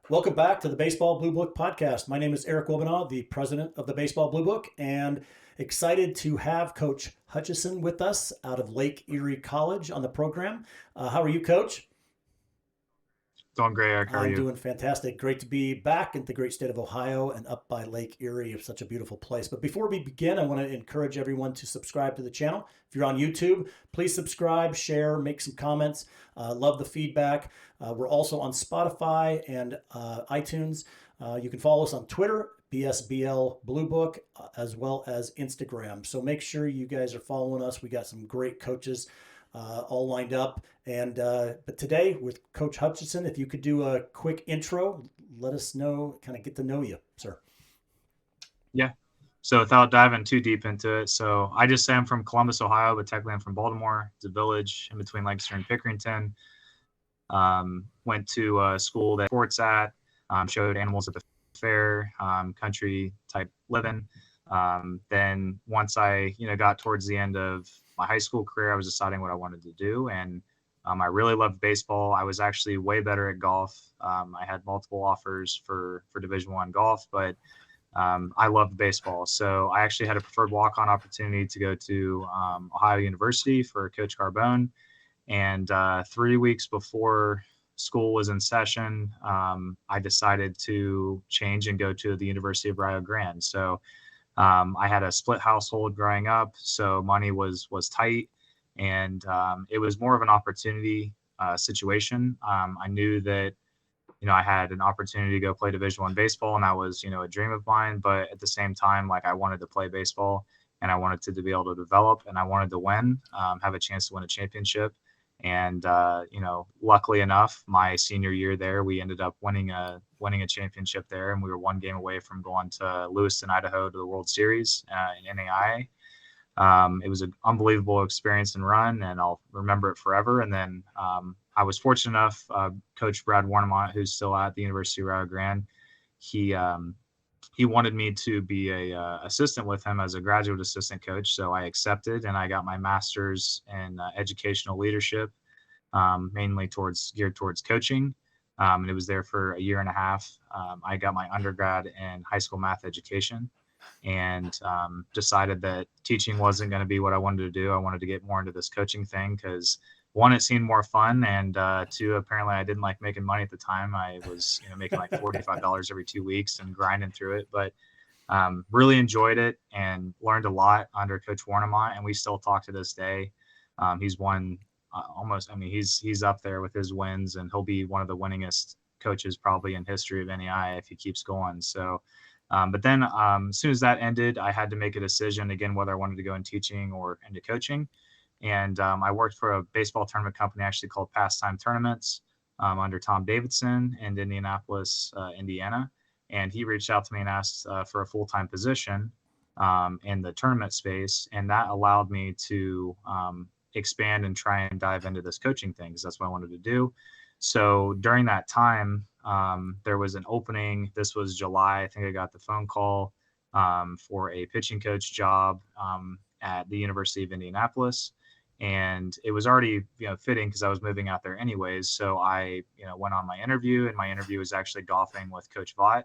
Welcome back to the Baseball Blue Book podcast. My name is Eric Wobanaw, the president of the Baseball Blue Book, and excited to have Coach Hutchison with us out of Lake Erie College on the program. How are you, Coach? Doing great, Eric. How are I'm you? doing fantastic. Great to be back in the great state of Ohio and up by Lake Erie. It's such a beautiful place. But before we begin, I want to encourage everyone to subscribe to the channel. If you're on YouTube, please subscribe, share, make some comments. Love the feedback. We're also on Spotify and iTunes. You can follow us on Twitter, BSBL Blue Book, as well as Instagram. So make sure you guys are following us. We got some great coaches all lined up. And but today with Coach Hutchison, if you could do a quick intro, let us know, kind of get to know you, sir. Yeah. So without diving too deep into it, so I just say I'm from Columbus, Ohio, but technically I'm from Baltimore. It's a village in between Lancaster and Pickerington. Went to a school that sports at, showed animals at the fair, country type living. Then once I, got towards the end of my high school career, I was deciding what I wanted to do. And I really loved baseball. I was actually way better at golf. I had multiple offers for Division I golf, but I loved baseball. So I actually had a preferred walk-on opportunity to go to Ohio University for Coach Carbone. And 3 weeks before school was in session, I decided to change and go to the University of Rio Grande. So I had a split household growing up, so money was tight, and it was more of an opportunity situation. I knew that I had an opportunity to go play Division I baseball, and that was a dream of mine. But at the same time, like I wanted to play baseball, and I wanted to be able to develop, and I wanted to win, have a chance to win a championship. And luckily enough, my senior year there, we ended up winning a championship there, and we were one game away from going to Lewiston, Idaho, to the World Series in NAIA. It was an unbelievable experience and run, and I'll remember it forever. And then I was fortunate enough, Coach Brad Warnemont, who's still at the University of Rio Grande, he wanted me to be a assistant with him as a graduate assistant coach. So I accepted, and I got my master's in educational leadership, mainly geared towards coaching. And it was there for a year and a half. I got my undergrad in high school math education, and decided that teaching wasn't going to be what I wanted to do. I wanted to get more into this coaching thing because, one, it seemed more fun, and two, apparently I didn't like making money at the time. I was making like $45 every 2 weeks and grinding through it, but really enjoyed it and learned a lot under Coach Warnemont, and we still talk to this day. He's won almost, I mean, he's up there with his wins, and he'll be one of the winningest coaches probably in history of NEI if he keeps going. So but then as soon as that ended, I had to make a decision again whether I wanted to go in teaching or into coaching. And I worked for a baseball tournament company actually called Pastime Tournaments under Tom Davidson in Indianapolis, Indiana. And he reached out to me and asked for a full-time position in the tournament space. And that allowed me to expand and try and dive into this coaching thing because that's what I wanted to do. So during that time, there was an opening. This was July. I think I got the phone call for a pitching coach job at the University of Indianapolis. And it was already, fitting because I was moving out there anyways. So I, went on my interview, and my interview was actually golfing with Coach Vaught.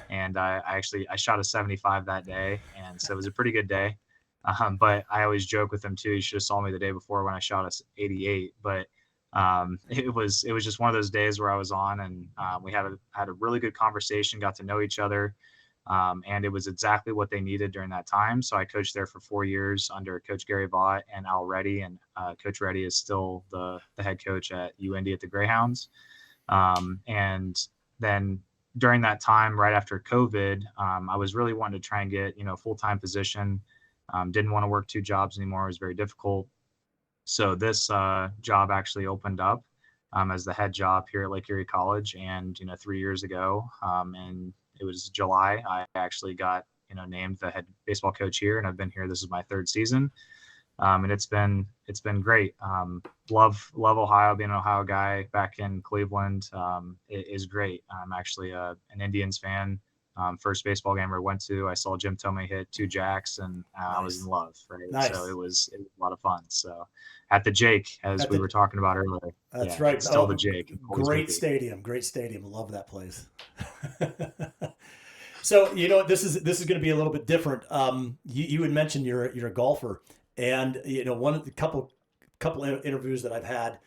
And I shot a 75 that day. And so it was a pretty good day. But I always joke with him too. You should have saw me the day before when I shot a 88. But it was just one of those days where I was on, and we had a really good conversation, got to know each other. And it was exactly what they needed during that time. So I coached there for 4 years under Coach Gary Vaught and Al Reddy, and Coach Reddy is still the head coach at UIndy at the Greyhounds. And then during that time, right after COVID, I was really wanting to try and get, full-time position. Didn't want to work 2 jobs anymore. It was very difficult. So this job actually opened up as the head job here at Lake Erie College. And, 3 years ago, and it was July, I actually got, named the head baseball coach here, and I've been here. This is my 3rd season. And it's been great. Love Ohio. Being an Ohio guy back in Cleveland, it is great. I'm actually an Indians fan, First baseball game I went to, I saw Jim Tomei hit 2 jacks, and I was in love, right? Nice. So it was a lot of fun. So at the Jake, as we were talking about earlier. That's Yeah, right. it's still the Jake. Great stadium. Great stadium. Love that place. So, this is going to be a little bit different. You had mentioned you're a golfer, and one of the couple interviews that I've had,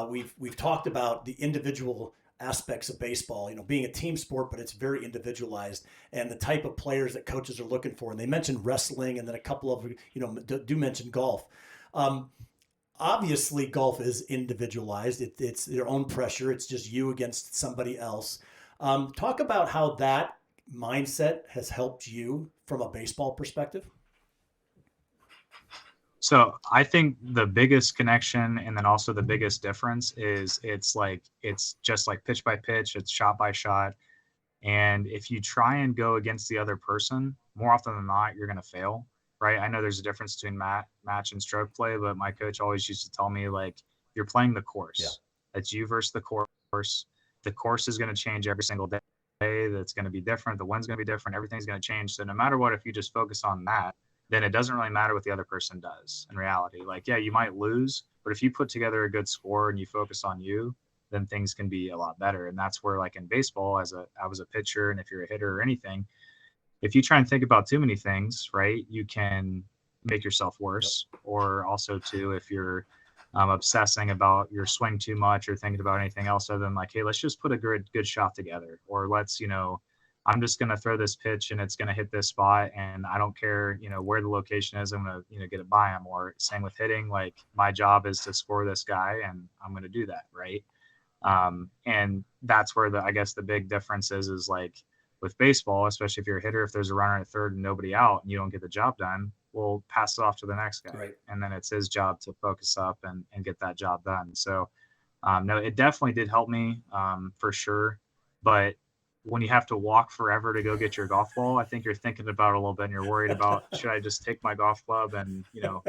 we've talked about the individual aspects of baseball, being a team sport, but it's very individualized, and the type of players that coaches are looking for. And they mentioned wrestling, and then a couple of, do mention golf. Obviously, golf is individualized. It's their own pressure. It's just you against somebody else. Talk about how that mindset has helped you from a baseball perspective. So I think the biggest connection, and then also the biggest difference, is it's just like pitch by pitch, it's shot by shot. And if you try and go against the other person, more often than not, you're going to fail, right? I know there's a difference between match and stroke play, but my coach always used to tell me, like, you're playing the course. Yeah. It's you versus the course. The course is going to change every single day. That's going to be different. The wind's going to be different. Everything's going to change. So no matter what, if you just focus on that, then it doesn't really matter what the other person does in reality. Like, yeah, you might lose, but if you put together a good score and you focus on you, then things can be a lot better. And that's where, like in baseball, I was a pitcher, and if you're a hitter or anything, if you try and think about too many things, right, you can make yourself worse. Yep. Or also too, if you're obsessing about your swing too much or thinking about anything else other than like, hey, let's just put a good shot together, or let's, I'm just going to throw this pitch and it's going to hit this spot, and I don't care, where the location is. I'm going to get it by him. Or same with hitting, like my job is to score this guy, and I'm going to do that. Right. And that's where I guess the big difference is like with baseball, especially if you're a hitter, if there's a runner at third and nobody out and you don't get the job done, we'll pass it off to the next guy. Right. And then it's his job to focus up and get that job done. So, no, it definitely did help me, for sure. But when you have to walk forever to go get your golf ball, I think you're thinking about it a little bit, and you're worried about, should I just take my golf club and,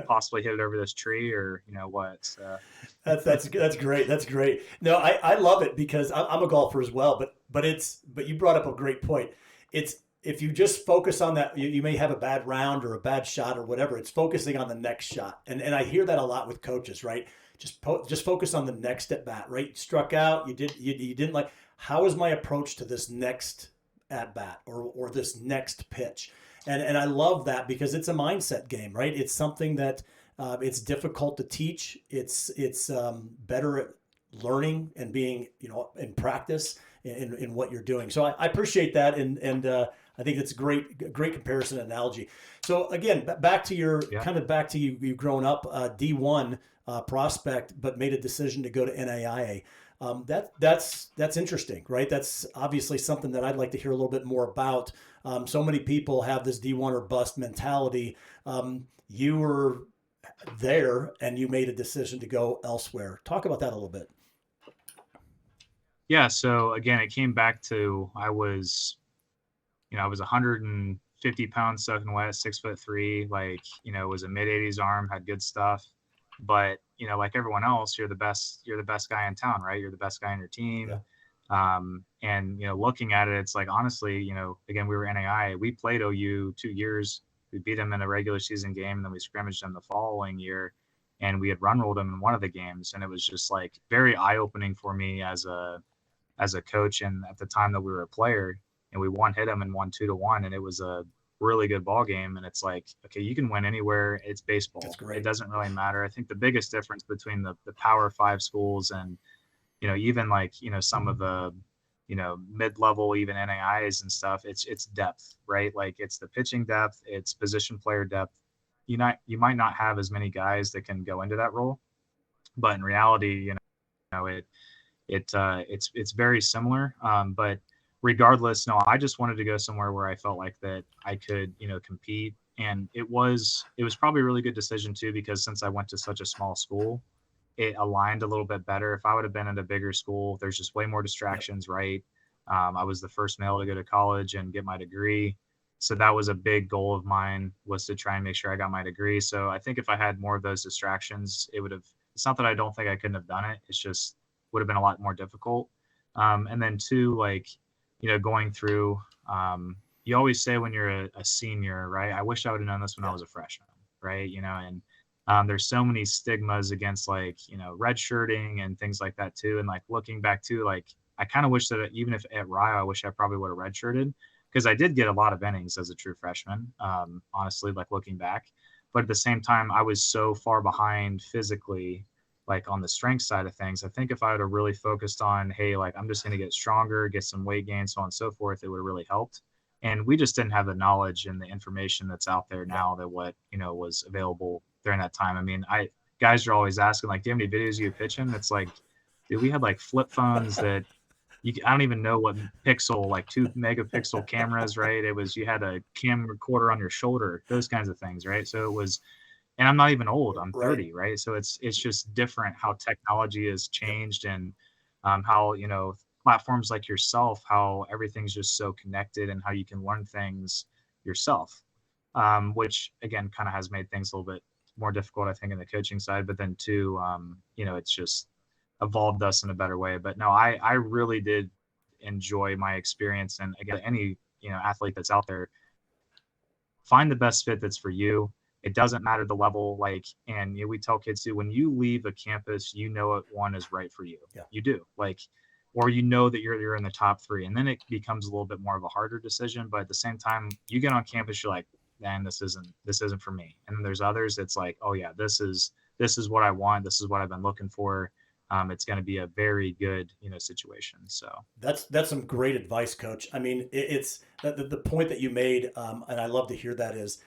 possibly hit it over this tree, or, what? So. That's great. That's great. No, I love it because I'm a golfer as well, but you brought up a great point. It's, if you just focus on that, you may have a bad round or a bad shot or whatever. It's focusing on the next shot. And I hear that a lot with coaches, right? Just focus on the next at bat, right? You struck out. You didn't like, how is my approach to this next at bat or this next pitch? And I love that because it's a mindset game, right? It's something that it's difficult to teach. It's better at learning and being, in practice in what you're doing. So I appreciate that. And I think it's a great comparison analogy. So again, back to your back to you growing up, D1 prospect, but made a decision to go to NAIA. That's interesting, right? That's obviously something that I'd like to hear a little bit more about. So many people have this D1 or bust mentality. You were there and you made a decision to go elsewhere. Talk about that a little bit. Yeah. So again, it came back to, I was 150 pounds soaking wet, 6'3", like, was a mid-80s arm, had good stuff. But, like everyone else, you're the best guy in town, right? You're the best guy on your team. Yeah. And, looking at it, it's like, honestly, again, we were NAIA. We played OU 2 years. We beat them in a regular season game, and then we scrimmaged them the following year, and we had run rolled them in one of the games. And it was just like very eye-opening for me as a coach. And at the time that we were a player, and we hit them and won 2-1. And it was a really good ball game. And it's like, okay, you can win anywhere. It's baseball. That's great. It doesn't really matter. I think the biggest difference between the Power 5 schools and, even like, some of the, mid-level, even NAIs and stuff, it's depth, right? Like it's the pitching depth, it's position player depth. You might not have as many guys that can go into that role, but in reality, it's very similar. But regardless, no, I just wanted to go somewhere where I felt like that I could, compete. And it was probably a really good decision too, because since I went to such a small school, it aligned a little bit better. If I would have been at a bigger school, there's just way more distractions, right? I was the first male to go to college and get my degree. So that was a big goal of mine, was to try and make sure I got my degree. So I think if I had more of those distractions, it's not that I don't think I couldn't have done it. It's just would have been a lot more difficult. And then two, like, going through You always say when you're a senior, right? I wish I would have known this when I Yeah. was a freshman, right? And there's so many stigmas against like, redshirting and things like that too. And like looking back to like, I kind of wish that even if at Rye, I wish I probably would have redshirted because I did get a lot of innings as a true freshman, honestly, like looking back. But at the same time, I was so far behind physically, like on the strength side of things. I think if I would have really focused on, hey, like I'm just going to get stronger, get some weight gain, so on and so forth, it would have really helped. And we just didn't have the knowledge and the information that's out there Yeah. now that what was available during that time. I mean, guys are always asking like, do you have any videos of you pitching? It's like, dude, we had like flip phones that I don't even know what pixel, like 2 megapixel cameras, right? It was, you had a cam recorder on your shoulder, those kinds of things, right? So it was, and I'm not even old, I'm Right. 30, right? So it's just different how technology has Yep. changed, and how platforms like yourself, how everything's just so connected, and how you can learn things yourself, which again kind of has made things a little bit more difficult, I think, in the coaching side. But then too, it's just evolved us in a better way. But no, I really did enjoy my experience. And again, any athlete that's out there, find the best fit that's for you. It doesn't matter the level, like, and we tell kids too, when you leave a campus, what one is right for you. Yeah. You do, like, or that you're in the top 3, and then it becomes a little bit more of a harder decision. But at the same time, you get on campus, you're like, man, this isn't for me. And then there's others, it's like, oh yeah, this is what I want. This is what I've been looking for. It's going to be a very good situation. So That's some great advice, Coach. I mean, it's the point that you made, and I love to hear that is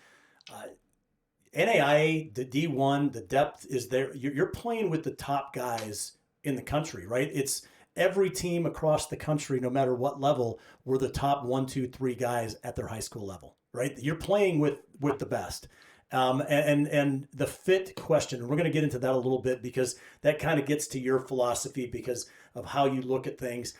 NAIA, the D1, the depth is there. You're playing with the top guys in the country, right? It's every team across the country, no matter what level, were the top 1, 2, 3 guys at their high school level, right? You're playing with the best. And the fit question, and we're going to get into that a little bit because that kind of gets to your philosophy because of how you look at things.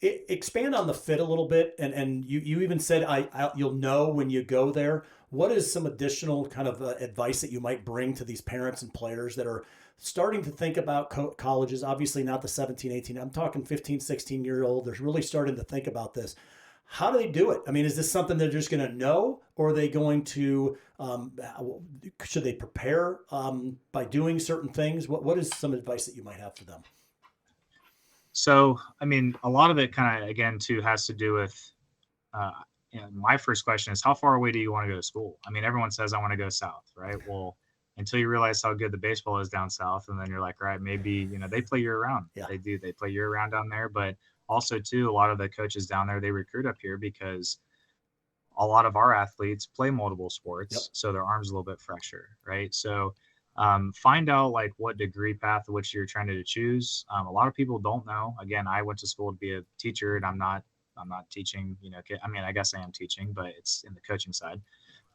Expand on the fit a little bit, and you even said you'll know when you go there. What is some additional kind of advice that you might bring to these parents and players that are starting to think about colleges? Obviously not the 17, 18. I'm talking 15, 16-year-old. They're really starting to think about this. How do they do it? I mean, is this something they're just going to know, or are they going to? Should they prepare by doing certain things? What is some advice that you might have for them? So, I mean, a lot of it kind of, again, too, has to do with, my first question is, how far away do you want to go to school? I mean, everyone says, I want to go south, right? Well, until you realize how good the baseball is down south, and then you're like, right, maybe, they play year round. Yeah. They do. They play year round down there. But also, too, a lot of the coaches down there, they recruit up here because a lot of our athletes play multiple sports. Yep. So their arm's a little bit fresher, right? So find out like what degree path which you're trying to choose. A lot of people don't know. Again, I went to school to be a teacher, and I'm not teaching, I mean, I guess I am teaching, but it's in the coaching side,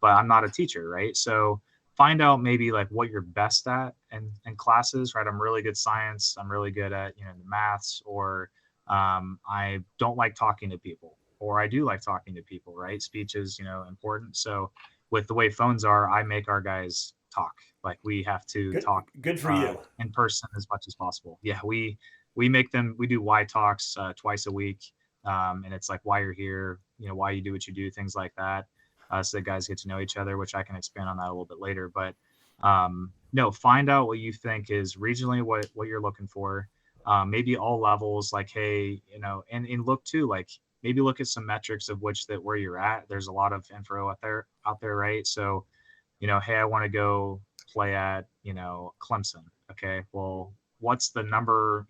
but I'm not a teacher, right? So find out maybe like what you're best at in classes, right? I'm really good science. I'm really good at, the maths, or I don't like talking to people, or I do like talking to people, right? Speech is, important. So with the way phones are, I make our guys talk. Like we have to talk Good for you. in person as much as possible. Yeah, we make them. We do why talks twice a week, and it's like why you're here, why you do what you do, things like that. So the guys get to know each other, which I can expand on that a little bit later. But no, find out what you think is regionally what you're looking for. Maybe all levels, like, hey, and look too, like maybe look at some metrics of where you're at. There's a lot of info out there, right? So, hey, I want to go play at, Clemson. Okay, well, what's the number,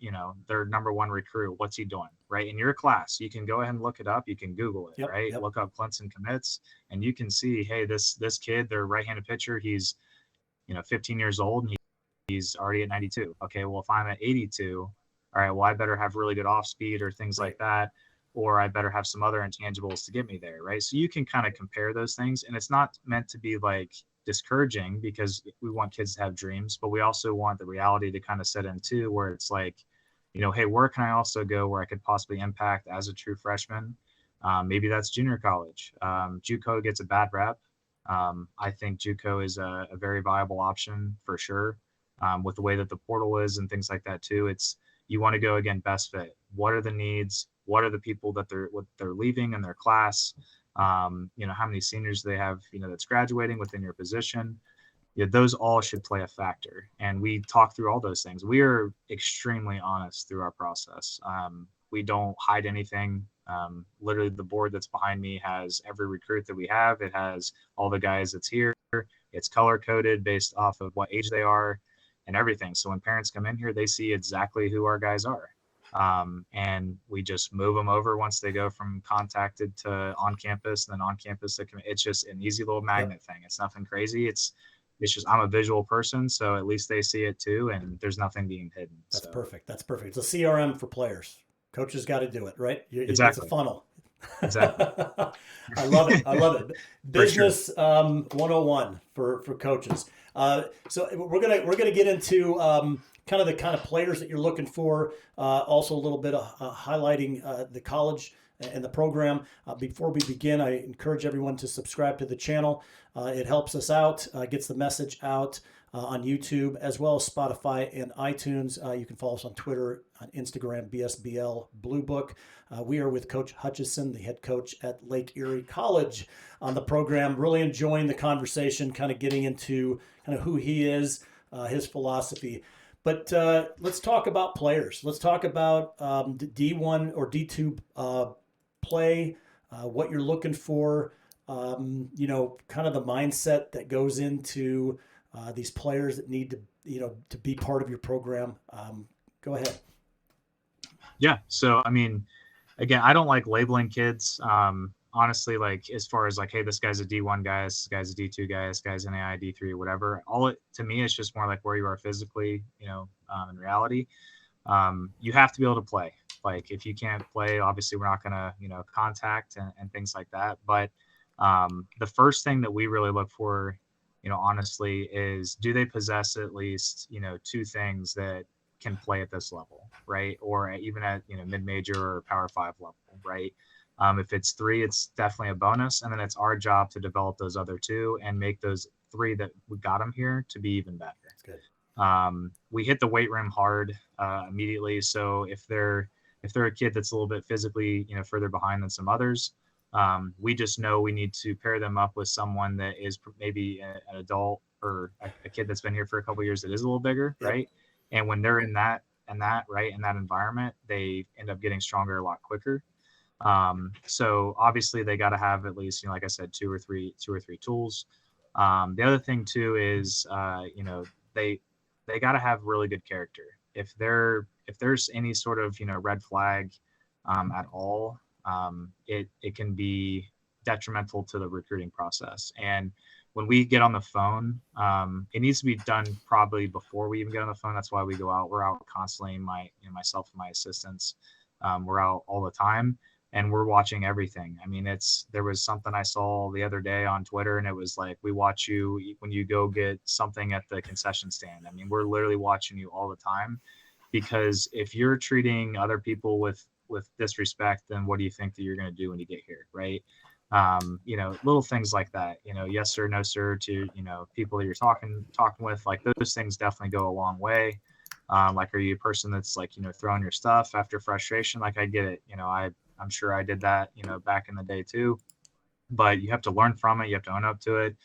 their number 1 recruit? What's he doing, right? In your class, you can go ahead and look it up. You can Google it, Yep, right? yep. Look up Clemson commits, and you can see, hey, this kid, their right-handed pitcher, he's, 15 years old, and he's already at 92. Okay, well, if I'm at 82, all right, well, I better have really good off speed or things Right. like that, or I better have some other intangibles to get me there, right? So you can kind of compare those things, and it's not meant to be like discouraging, because we want kids to have dreams, but we also want the reality to kind of set in too, where it's like, hey, where can I also go where I could possibly impact as a true freshman? Maybe that's junior college. JUCO gets a bad rep. I think JUCO is a very viable option for sure. With the way that the portal is and things like that too, you want to go, again, best fit. what are the needs, what are the people that they're leaving in their class, you know, how many seniors they have, you know, that's graduating within your position. Yeah, those all should play a factor. And we talk through all those things. We are extremely honest through our process. We don't hide anything. Literally, the board that's behind me has every recruit that we have. It has all the guys that's here. It's color coded based off of what age they are and everything. So when parents come in here, they see exactly who our guys are. And we just move them over once they go from contacted to on campus, and then on campus. It's just an easy little magnet thing. It's nothing crazy. It's just, I'm a visual person, so at least they see it too, and there's nothing being hidden. That's perfect. That's perfect. It's a CRM for players. Coaches got to do it, right? Exactly. It's a funnel. Exactly. I love it. I love it. Business 101 for coaches. So we're gonna get into kind of players that you're looking for. Also a little bit of highlighting the college and the program. Before we begin, I encourage everyone to subscribe to the channel. It helps us out, gets the message out on YouTube, as well as Spotify and iTunes. You can follow us on Twitter, on Instagram, BSBL Blue Book. We are with Coach Hutchison, the head coach at Lake Erie College, on the program. Really enjoying the conversation, kind of getting into kind of who he is, his philosophy. But let's talk about players. Let's talk about D1 or D2 play, what you're looking for, you know, kind of the mindset that goes into these players that need to, you know, to be part of your program. Go ahead. Yeah. So, I mean, again, I don't like labeling kids. Honestly, like as far as like, hey, this guy's a D1 guy, this guy's a D2 guy, this guy's an AI D3, whatever. To me, it's just more like where you are physically, you know, in reality. You have to be able to play. Like if you can't play, obviously we're not going to, you know, contact and things like that. But the first thing that we really look for, you know, honestly, is do they possess at least, you know, two things that can play at this level, right? Or even at, you know, mid-major or Power 5 level, right? If it's three, it's definitely a bonus. And then it's our job to develop those other two and make those three that we got them here to be even better. That's good. We hit the weight room hard immediately. So if they're a kid that's a little bit physically, you know, further behind than some others, we just know we need to pair them up with someone that is maybe an adult or a kid that's been here for a couple of years that is a little bigger, right? And when they're in that environment, they end up getting stronger a lot quicker. So obviously they got to have at least, you know, like I said, two or three tools. The other thing too is, you know, they got to have really good character. If there's any sort of, you know, red flag at all, it can be detrimental to the recruiting process. And when we get on the phone, it needs to be done probably before we even get on the phone. That's why we go out. We're out constantly. Myself and my assistants, we're out all the time, and we're watching everything. I mean, there was something I saw the other day on Twitter, and it was like, we watch you when you go get something at the concession stand. I mean, we're literally watching you all the time, because if you're treating other people with disrespect, then what do you think that you're going to do when you get here, right? You know, little things like that, you know, yes sir, no sir, to, you know, people that you're talking with, like those things definitely go a long way. Like, are you a person that's like, you know, throwing your stuff after frustration? Like, I get it. You know, I'm sure I did that, you know, back in the day too, but you have to learn from it. You have to own up to it,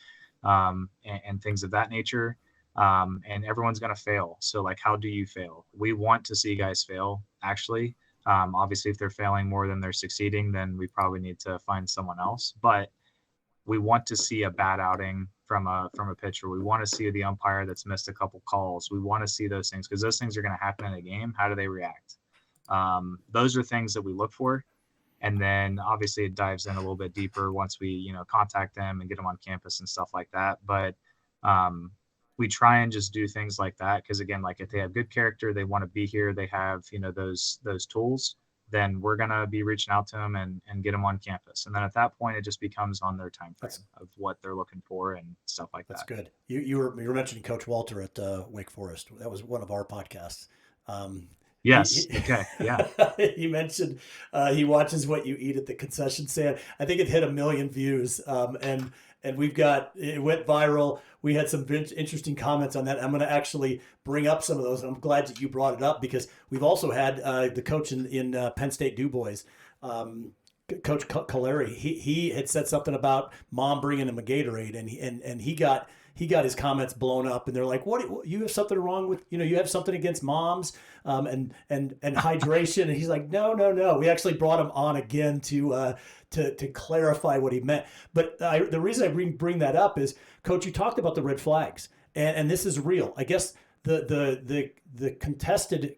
and things of that nature. And everyone's going to fail. So like, how do you fail? We want to see guys fail, actually. Obviously, if they're failing more than they're succeeding, then we probably need to find someone else. But we want to see a bad outing from a pitcher. We want to see the umpire that's missed a couple calls. We want to see those things, because those things are going to happen in a game. How do they react? Those are things that we look for. And then obviously it dives in a little bit deeper once we, you know, contact them and get them on campus and stuff like that. But we try and just do things like that, because again, like if they have good character, they want to be here, they have, you know, those tools, then we're going to be reaching out to them and get them on campus. And then at that point, it just becomes on their time frame of what they're looking for and stuff like that. That's good. You were mentioning Coach Walter at Wake Forest. That was one of our podcasts. Yes. Okay. Yeah. He mentioned he watches what you eat at the concession stand. I think it hit 1 million views, and it went viral. We had some interesting comments on that. I'm going to actually bring up some of those. And I'm glad that you brought it up because we've also had the coach in Penn State Du Bois. Coach Caleri, he had said something about mom bringing him a Gatorade, and he got his comments blown up, and they're like, "What? You have something wrong with you have something against moms, and hydration?" And he's like, "No, no, no. We actually brought him on again to clarify what he meant." But the reason I bring that up is, Coach, you talked about the red flags, and this is real. I guess the contested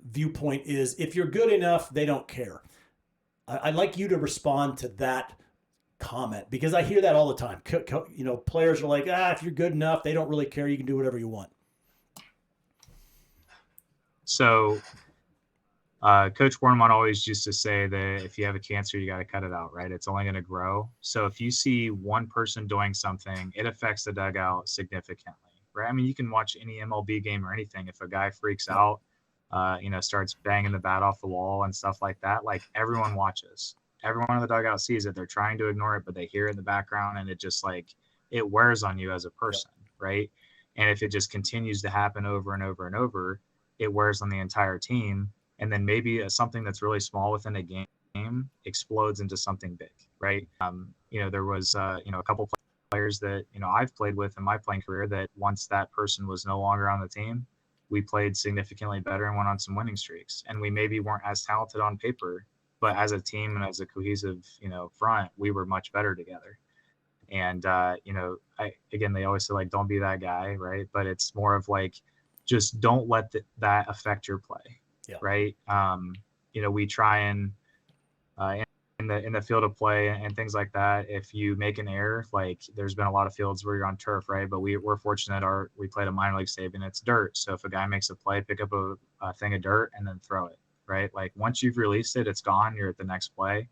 viewpoint is if you're good enough, they don't care. I'd like you to respond to that comment because I hear that all the time. Players are like, if you're good enough, they don't really care. You can do whatever you want. So Coach Bornemann always used to say that if you have a cancer, you got to cut it out, right? It's only going to grow. So if you see one person doing something, it affects the dugout significantly, right? I mean, you can watch any MLB game or anything. If a guy freaks out, starts banging the bat off the wall and stuff like that, like everyone watches. Everyone in the dugout sees it. They're trying to ignore it, but they hear it in the background, and it just it wears on you as a person, right? And if it just continues to happen over and over and over, it wears on the entire team. And then maybe something that's really small within a game explodes into something big, right? There was, a couple players that, I've played with in my playing career that once that person was no longer on the team, we played significantly better and went on some winning streaks. And we maybe weren't as talented on paper, but as a team and as a cohesive, front, we were much better together. And, they always say don't be that guy. Right. But it's more of just don't let that affect your play. Yeah. Right. We try and, in the field of play and things like that, if you make an error, there's been a lot of fields where you're on turf, right? But we're fortunate we played a minor league save and it's dirt. So if a guy makes a play, pick up a thing of dirt and then throw it, right? Once you've released it, it's gone. You're at the next play.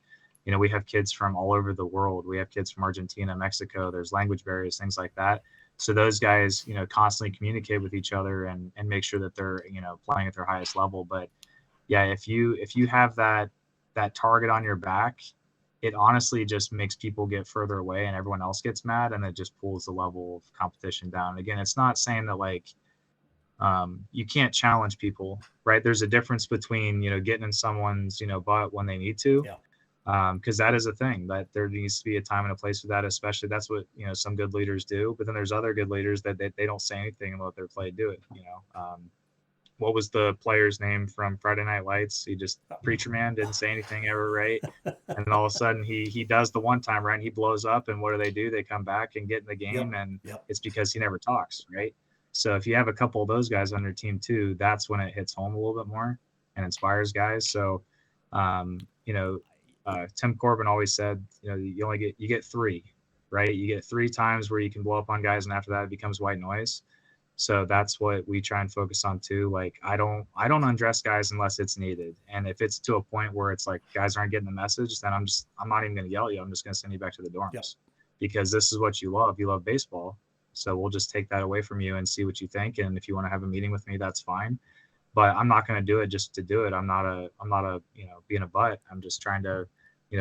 We have kids from all over the world. We have kids from Argentina, Mexico. There's language barriers, things like that. So those guys, constantly communicate with each other and make sure that they're, playing at their highest level. But yeah, if you have that target on your back, it honestly just makes people get further away and everyone else gets mad, and it just pulls the level of competition down. Again, it's not saying that you can't challenge people, right? There's a difference between, getting in someone's, butt when they need to. Yeah. Because that is a thing that there needs to be a time and a place for that, especially that's what, some good leaders do. But then there's other good leaders that they don't say anything and let their play do it. What was the player's name from Friday Night Lights? He just preacher man, didn't say anything ever, right? And then all of a sudden he does the one time, right? And he blows up, and what do? They come back and get in the game, and it's because he never talks, right? So if you have a couple of those guys on your team too, that's when it hits home a little bit more and inspires guys. So, Tim Corbin always said, you get 3, right? You get 3 times where you can blow up on guys, and after that it becomes white noise. So that's what we try and focus on too. I don't undress guys unless it's needed. And if it's to a point where it's guys aren't getting the message, then I'm not even going to yell at you. I'm just going to send you back to the dorms because this is what you love. You love baseball. So we'll just take that away from you and see what you think. And if you want to have a meeting with me, that's fine. But I'm not going to do it just to do it. I'm not a being a butt. I'm just trying to,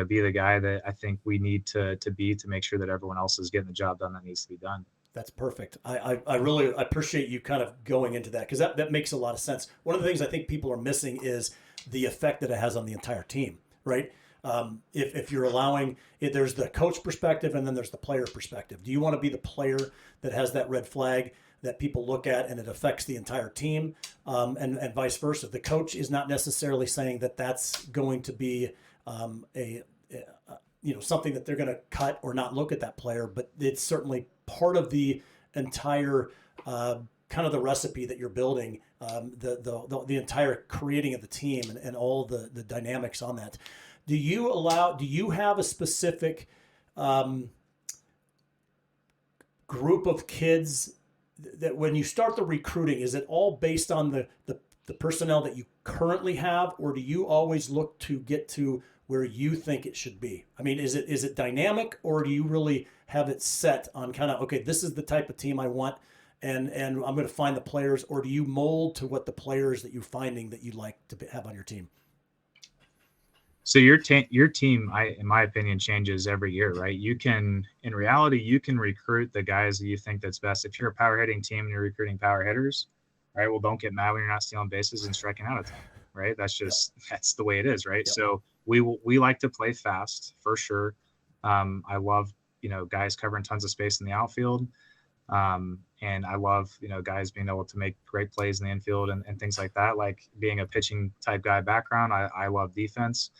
be the guy that I think we need to be to make sure that everyone else is getting the job done that needs to be done. That's perfect. I really appreciate you kind of going into that because that makes a lot of sense. One of the things I think people are missing is the effect that it has on the entire team, right? If you're allowing it, there's the coach perspective and then there's the player perspective. Do you want to be the player that has that red flag that people look at and it affects the entire team, and vice versa? The coach is not necessarily saying that that's going to be something that they're going to cut or not look at that player, but it's certainly part of the entire kind of the recipe that you're building, the entire creating of the team and all the dynamics on that. Do you have a specific group of kids that when you start the recruiting, is it all based on the personnel that you currently have, or do you always look to get to where you think it should be? I mean, is it dynamic, or do you really have it set on kind of, okay, this is the type of team I want, and I'm going to find the players, or do you mold to what the players that you're finding that you like to have on your team? So your team, in my opinion, changes every year, right? In reality, you can recruit the guys that you think that's best. If you're a power hitting team and you're recruiting power hitters, right? Well, don't get mad when you're not stealing bases and striking out a ton, right? That's just that's the way it is, right? So we like to play fast for sure. I love guys covering tons of space in the outfield. And I love, guys being able to make great plays in the infield and things like that. Like being a pitching type guy background, I love defense.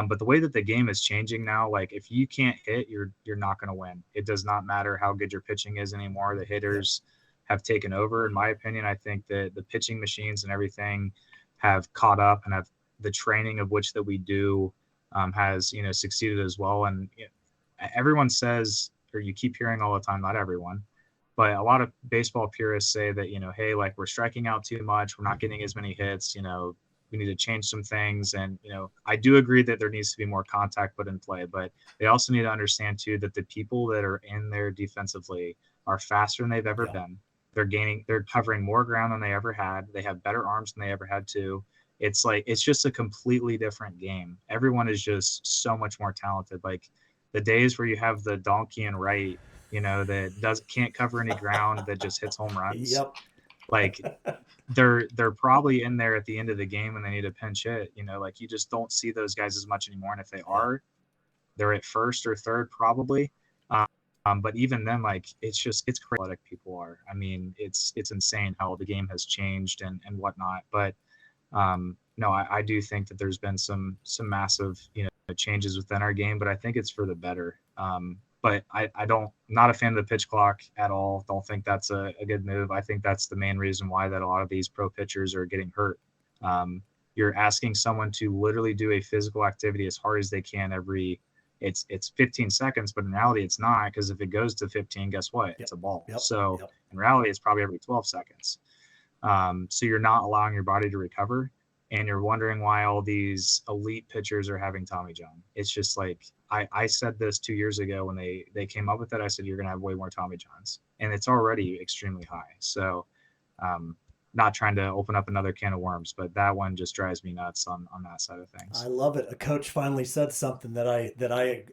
But the way that the game is changing now, like if you can't hit, you're not going to win. It does not matter how good your pitching is anymore. The hitters have taken over. In my opinion, I think that the pitching machines and everything have caught up, and have the training of which that we do has succeeded as well. And everyone says, or you keep hearing all the time, not everyone, but a lot of baseball purists say that, hey, like we're striking out too much. We're not getting as many hits. We need to change some things. And, I do agree that there needs to be more contact put in play, but they also need to understand too, that the people that are in there defensively are faster than they've ever been. They're covering more ground than they ever had. They have better arms than they ever had to. It's just a completely different game. Everyone is just so much more talented. Like the days where you have the donkey and right, that can't cover any ground, that just hits home runs. Yep. Like they're probably in there at the end of the game when they need a pinch hit. Like you just don't see those guys as much anymore. And if they are, they're at first or third probably. But even then, like it's crazy how athletic people are. I mean, it's insane how the game has changed and whatnot. But no, I do think that there's been some massive changes within our game, but I think it's for the better. But I'm not a fan of the pitch clock at all. Don't think that's a good move. I think that's the main reason why that a lot of these pro pitchers are getting hurt. You're asking someone to literally do a physical activity as hard as they can it's 15 seconds, but in reality it's not, because if it goes to 15, guess what? It's a ball. So in reality, it's probably every 12 seconds. So you're not allowing your body to recover. And you're wondering why all these elite pitchers are having Tommy John. It's just like, I said this 2 years ago when they came up with it. I said, you're going to have way more Tommy Johns. And it's already extremely high. So not trying to open up another can of worms, but that one just drives me nuts on that side of things. I love it. A coach finally said something that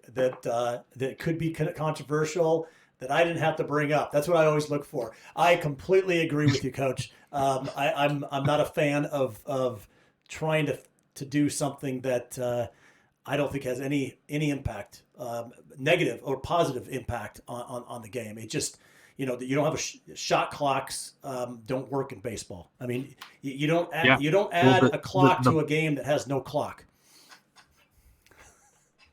could be controversial, that I didn't have to bring up. That's what I always look for. I completely agree with you, Coach. I'm not a fan of trying to do something that I don't think has any impact, negative or positive impact on the game. It just, you don't have shot clocks don't work in baseball. I mean, you don't add a clock to a game that has no clock.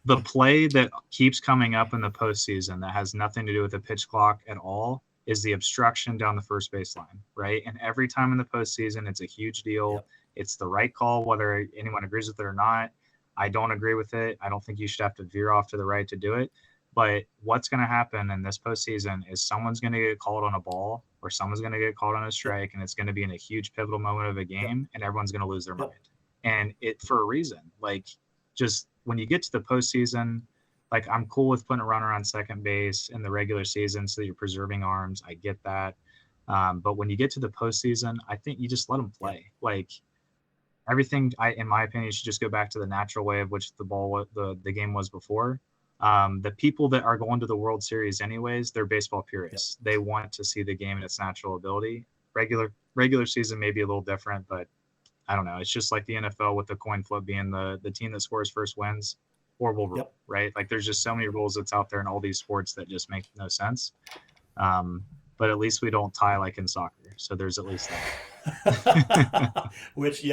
The play that keeps coming up in the postseason that has nothing to do with the pitch clock at all is the obstruction down the first baseline, right? And every time in the postseason, it's a huge deal. Yep. It's the right call, whether anyone agrees with it or not. I don't agree with it. I don't think you should have to veer off to the right to do it. But what's going to happen in this postseason is someone's going to get called on a ball, or someone's going to get called on a strike, and it's going to be in a huge pivotal moment of a game, and everyone's going to lose their mind. And it for a reason. Like, just when you get to the postseason, like I'm cool with putting a runner on second base in the regular season so that you're preserving arms. I get that. But when you get to the postseason, I think you just let them play. Like everything, in my opinion, should just go back to the natural way of which the game was before. The people that are going to the World Series anyways, they're baseball purists. They want to see the game in its natural ability. Regular season may be a little different, but I don't know. It's just like the NFL with the coin flip being the team that scores first wins. Horrible rule, right? Like there's just so many rules that's out there in all these sports that just make no sense. But at least we don't tie like in soccer. So there's at least that. Which,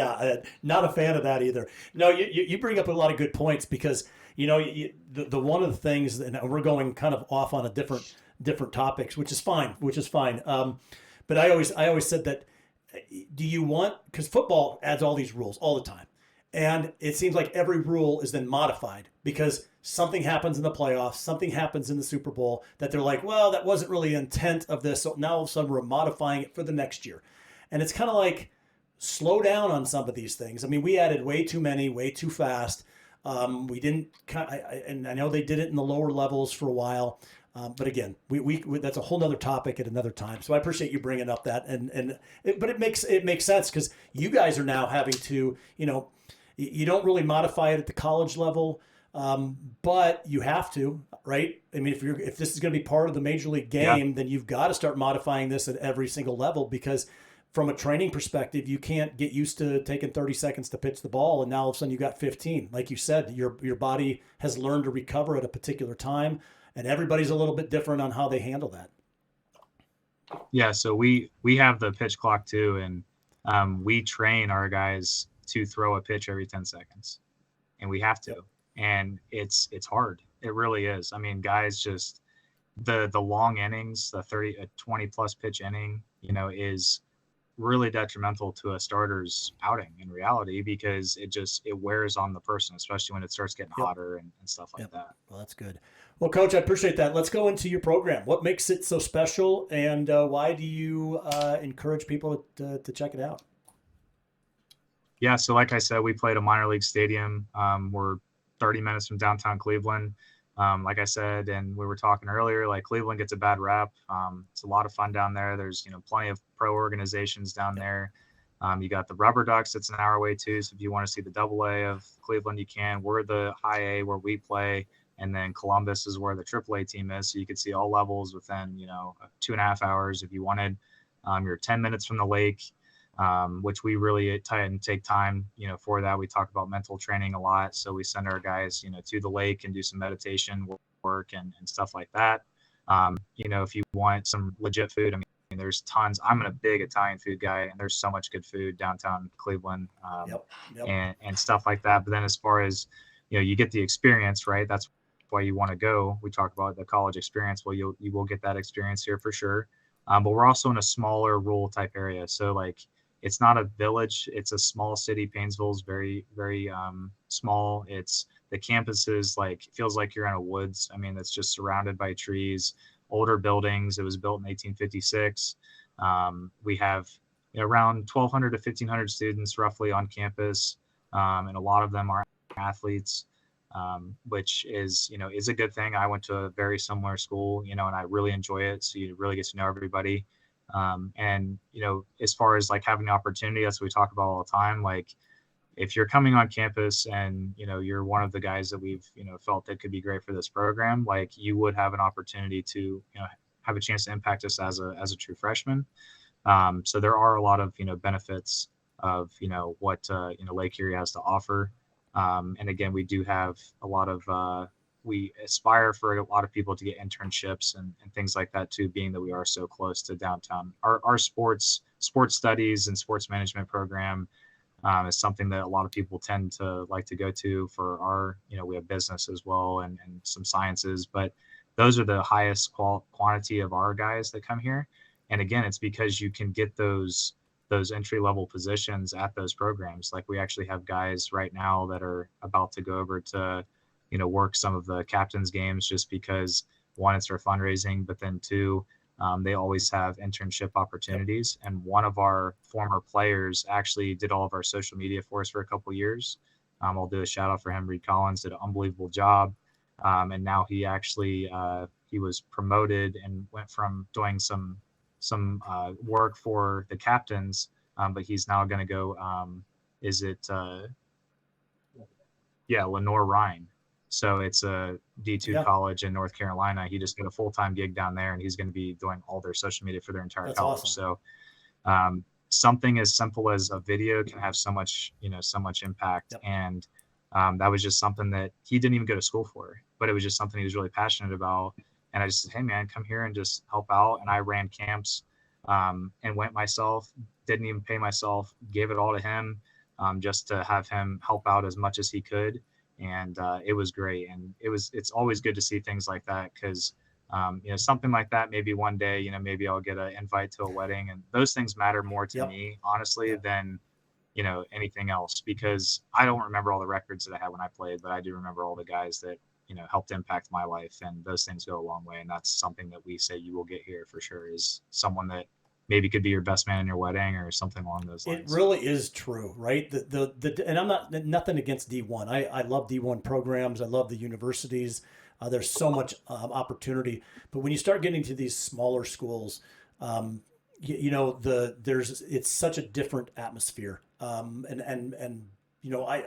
not a fan of that either. No, you bring up a lot of good points because, the one of the things, and we're going kind of off on a different topics, which is fine. But I always said that, do you want, because football adds all these rules all the time. And it seems like every rule is then modified because something happens in the playoffs, something happens in the Super Bowl that they're like, well, that wasn't really the intent of this. So now all of a sudden we're modifying it for the next year. And it's kind of like, slow down on some of these things. I mean, we added way too many, way too fast. We didn't, and I know they did it in the lower levels for a while. But again, we that's a whole nother topic at another time. So I appreciate you bringing up that, but it makes sense because you guys are now having to, you don't really modify it at the college level, but you have to, right? I mean, if this is going to be part of the major league Yeah. game, then you've got to start modifying this at every single level because from a training perspective, you can't get used to taking 30 seconds to pitch the ball, and now all of a sudden you got 15. Like you said, your body has learned to recover at a particular time, and everybody's a little bit different on how they handle that. Yeah, so we have the pitch clock too, and we train our guys to throw a pitch every 10 seconds, and we have to. Yep. And it's hard. It really is. I mean, guys just the long innings, the 20 plus pitch inning, is really detrimental to a starter's outing in reality because it wears on the person, especially when it starts getting Yep. hotter and stuff like that. Well, that's good. Well, Coach, I appreciate that. Let's go into your program. What makes it so special, and why do you encourage people to check it out? Yeah, so like I said, we played a minor league stadium. We're 30 minutes from downtown Cleveland. Like I said, and we were talking earlier, like Cleveland gets a bad rap. It's a lot of fun down there. There's, plenty of pro organizations down there. You got the Rubber Ducks. It's an hour away too. So if you want to see the AA of Cleveland, you can. We're the high A where we play. And then Columbus is where the AAA team is. So you could see all levels within, 2.5 hours if you wanted. You're 10 minutes from the lake. Which we really take time, for that. We talk about mental training a lot. So we send our guys, to the lake and do some meditation work and stuff like that. If you want some legit food, I mean, there's tons. I'm a big Italian food guy, and there's so much good food downtown Cleveland, Yep. and stuff like that. But then as far as, you get the experience, right? That's why you want to go. We talk about the college experience. Well, you will get that experience here for sure. But we're also in a smaller rural type area. So like, it's not a village. It's a small city. Painesville's very, very small. It's the campus is feels like you're in a woods. I mean, it's just surrounded by trees, older buildings. It was built in 1856. We have around 1,200 to 1,500 students roughly on campus, and a lot of them are athletes, which is a good thing. I went to a very similar school, and I really enjoy it. So you really get to know everybody. And as far as having the opportunity, that's what we talk about all the time. Like if you're coming on campus and you're one of the guys that we've felt that could be great for this program, like you would have an opportunity to have a chance to impact us as a true freshman. So there are a lot of benefits of what Lake Erie has to offer. And again, we do have a lot of we aspire for a lot of people to get internships and things like that too, being that we are so close to downtown. Our sports studies and sports management program is something that a lot of people tend to like to go to for our, we have business as well and some sciences, but those are the highest quantity of our guys that come here. And again, it's because you can get those entry level positions at those programs. Like we actually have guys right now that are about to go over to work some of the captain's games just because one, it's for fundraising, but then two, they always have internship opportunities. And one of our former players actually did all of our social media for us for a couple of years. I'll do a shout out for him. Reed Collins did an unbelievable job. And now he actually, he was promoted and went from doing some work for the captains, but he's now going to go, Lenore Ryan. So it's a D2 college in North Carolina. He just got a full-time gig down there, and he's going to be doing all their social media for their entire college. Awesome. So something as simple as a video can have so much impact. Yep. And that was just something that he didn't even go to school for, but it was just something he was really passionate about. And I just said, hey man, come here and just help out. And I ran camps and went myself, didn't even pay myself, gave it all to him just to have him help out as much as he could. And it was great. And it's always good to see things like that because, something like that, maybe one day, maybe I'll get an invite to a wedding, and those things matter more to me, honestly, than, anything else, because I don't remember all the records that I had when I played, but I do remember all the guys that, helped impact my life, and those things go a long way. And that's something that we say you will get here for sure, is someone that, maybe could be your best man in your wedding or something along those It lines. really is true, right? And I'm not nothing against D1. I love D1 programs. I love the universities. There's so much opportunity, but when you start getting to these smaller schools, it's such a different atmosphere. I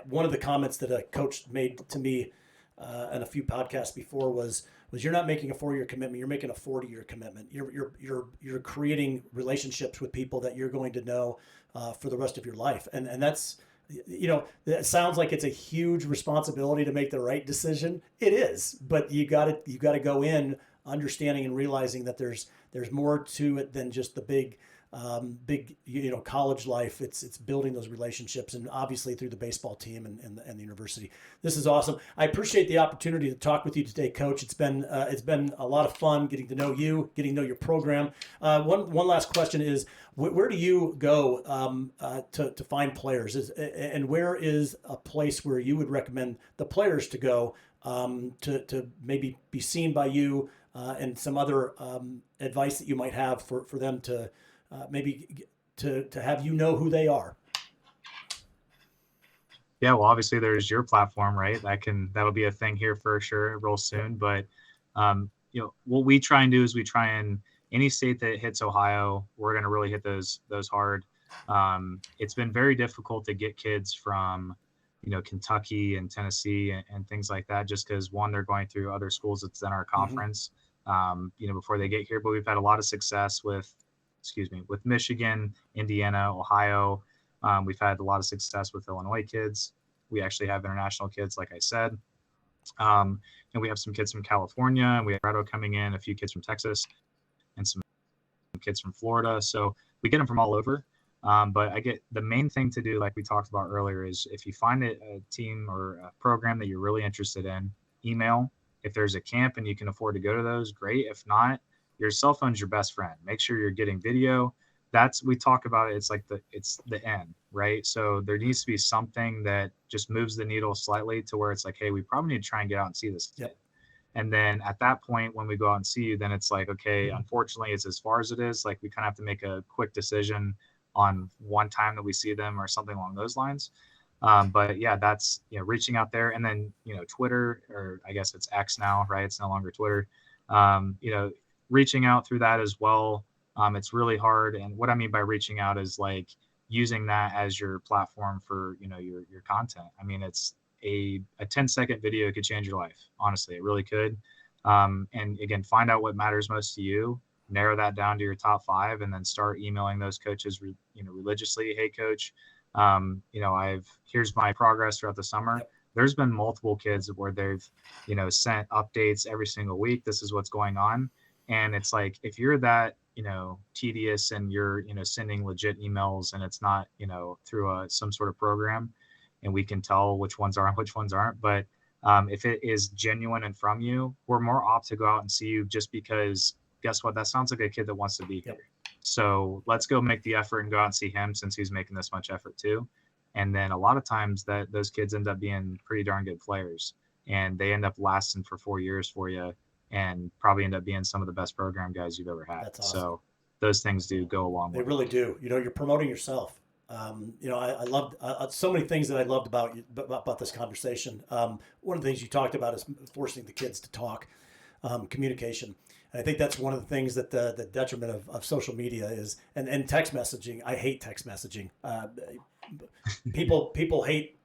one of the comments that a coach made to me in a few podcasts before was you're not making a 4-year commitment, you're making a 40-year commitment. You're creating relationships with people that you're going to know for the rest of your life, and that's, it sounds like it's a huge responsibility to make the right decision. It is, but you got to go in understanding and realizing that there's more to it than just the big college life. It's building those relationships, and obviously through the baseball team and the university. This is awesome. I appreciate the opportunity to talk with you today, Coach. It's been a lot of fun getting to know you, getting to know your program. One last question is, where do you go to find players? And where is a place where you would recommend the players to go to maybe be seen by you, and some other advice that you might have for them to maybe to have who they are? Yeah, well, obviously there's your platform, right? That'll be a thing here for sure, real soon. But what we try and do is we try and any state that hits Ohio, we're going to really hit those hard. It's been very difficult to get kids from Kentucky and Tennessee and things like that, just because one, they're going through other schools that's in our conference, before they get here. But we've had a lot of success with Michigan, Indiana, Ohio. We've had a lot of success with Illinois kids. We actually have international kids, like I said. And we have some kids from California, and we have Colorado coming in, a few kids from Texas, and some kids from Florida. So we get them from all over. But I get the main thing to do, like we talked about earlier, is if you find a team or a program that you're really interested in, email. If there's a camp and you can afford to go to those, great. If not, your cell phone's your best friend. Make sure you're getting video. We talk about it. It's the end, right? So there needs to be something that just moves the needle slightly to where it's like, hey, we probably need to try and get out and see this kid. Yep. And then at that point, when we go out and see you, then it's like, okay, unfortunately, it's as far as it is. Like we kind of have to make a quick decision on one time that we see them or something along those lines. But yeah, that's reaching out there, and then Twitter, or I guess it's X now, right? It's no longer Twitter. Reaching out through that as well. It's really hard. And what I mean by reaching out is like using that as your platform for, your content. I mean, it's a 10-second video could change your life. Honestly, it really could. And again, find out what matters most to you, narrow that down to your top 5, and then start emailing those coaches, religiously. Hey, coach, here's my progress throughout the summer. Yep. There's been multiple kids where they've, sent updates every single week. This is what's going on. And it's like, if you're that, tedious and you're, sending legit emails and it's not, through some sort of program, and we can tell which ones are and which ones aren't. But if it is genuine and from you, we're more apt to go out and see you, just because guess what? That sounds like a kid that wants to be here. Yep. So let's go make the effort and go out and see him, since he's making this much effort too. And then a lot of times that those kids end up being pretty darn good players, and they end up lasting for 4 years for you, and probably end up being some of the best program guys you've ever had. That's awesome. So those things do go a long way. They really do. You're promoting yourself. I loved so many things that I loved about this conversation. One of the things you talked about is forcing the kids to talk, communication. And I think that's one of the things that the detriment of social media is, and text messaging. I hate text messaging. People hate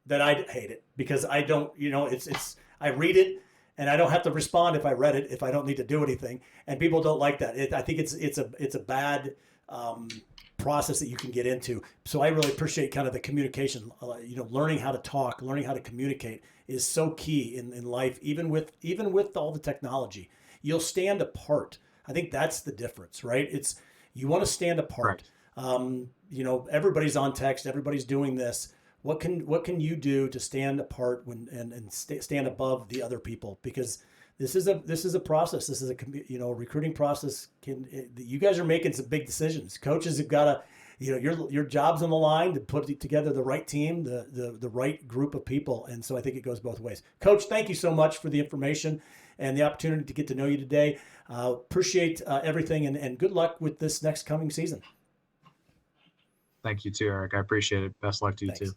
that I hate it, because I don't, I read it, and I don't have to respond if I read it, if I don't need to do anything. And people don't like that. I think it's a bad process that you can get into. So I really appreciate kind of the communication. Learning how to talk, learning how to communicate is so key in life. Even with all the technology, you'll stand apart. I think that's the difference, right? You want to stand apart. Right. Everybody's on text, everybody's doing this. What can you do to stand apart and stand above the other people? Because this is a process. This is a recruiting process. You guys are making some big decisions. Coaches have got to, your job's on the line to put together the right team, the right group of people. And so I think it goes both ways. Coach, thank you so much for the information and the opportunity to get to know you today. Appreciate everything, and good luck with this next coming season. Thank you too, Eric. I appreciate it. Best luck to you too.